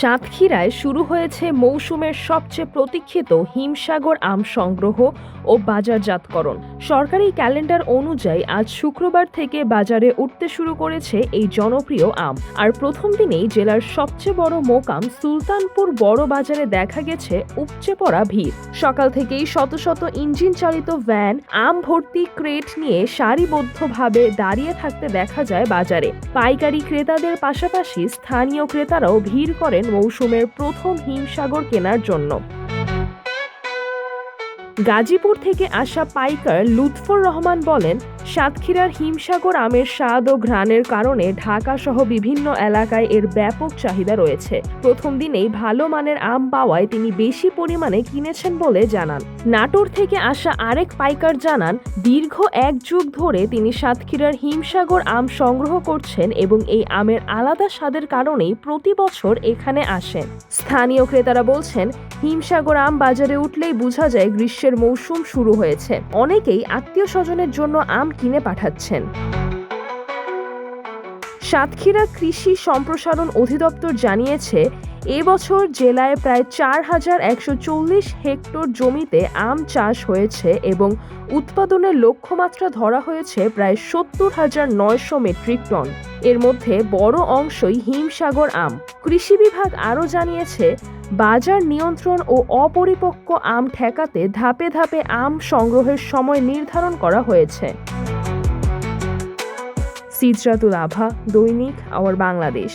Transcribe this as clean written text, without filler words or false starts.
সাতক্ষীরায় শুরু হয়েছে মৌসুমের সবচেয়ে প্রতীক্ষিত হিমসাগর আম সংগ্রহ ও বাজারজাতকরণ। সরকারি ক্যালেন্ডার অনুযায়ী আজ শুক্রবার থেকে বাজারে উঠতে শুরু করেছে এই জনপ্রিয় আম। আর প্রথম দিনেই জেলার সবচেয়ে বড় মোকাম সুলতানপুর বড় বাজারে দেখা গেছে উপচে পড়া ভিড়। সকাল থেকেই শত শত ইঞ্জিন চালিত ভ্যান আম ভর্তি ক্রেট নিয়ে সারিবদ্ধভাবে দাঁড়িয়ে থাকতে দেখা যায় বাজারে। পাইকারি ক্রেতাদের পাশাপাশি স্থানীয় ক্রেতারাও ভিড় করেন মৌসুমের প্রথম হিমসাগর কেনার জন্য। গাজীপুর থেকে আসা পাইকার লুৎফর রহমান বলেন, সাতক্ষীরার হিমসাগর আমের স্বাদ ও ঘ্রাণের কারণে ঢাকা সহ বিভিন্ন এলাকায় এর ব্যাপক চাহিদা রয়েছে। প্রথম দিনেই ভালো মানের আম পাওয়ায় তিনি বেশি পরিমাণে কিনেছেন বলে জানান। নাটোর থেকে আসা আরেক পাইকার জানান, দীর্ঘ এক যুগ ধরে তিনি সাতক্ষীরার হিমসাগর আম সংগ্রহ করছেন এবং এই আমের আলাদা স্বাদের কারণেই প্রতি বছর এখানে আসেন। স্থানীয় ক্রেতারা বলছেন, হিমসাগর আম বাজারে উঠলেই বোঝা যায় গ্রীষ্মের মৌসুম শুরু হয়েছে। অনেকেই আত্মীয় স্বজনের জন্য আম কিনে পাঠাচ্ছেন। সাতক্ষীরা কৃষি সম্প্রসারণ অধিদপ্তর জানিয়েছে, এবছর জেলায় প্রায় ৪,১৪০ হেক্টর জমিতে আম চাষ হয়েছে এবং উৎপাদনের লক্ষ্যমাত্রা ধরা হয়েছে প্রায় ৭০,৯০০ মেট্রিক টন। এর মধ্যে বড় অংশই হিমসাগর আম। কৃষি বিভাগ আরও জানিয়েছে, বাজার নিয়ন্ত্রণ ও অপরিপক্ক আম ঠেকাতে ধাপে ধাপে আম সংগ্রহের সময় নির্ধারণ করা হয়েছে। সিদরাতুল আভা, দৈনিক আওয়ার বাংলাদেশ।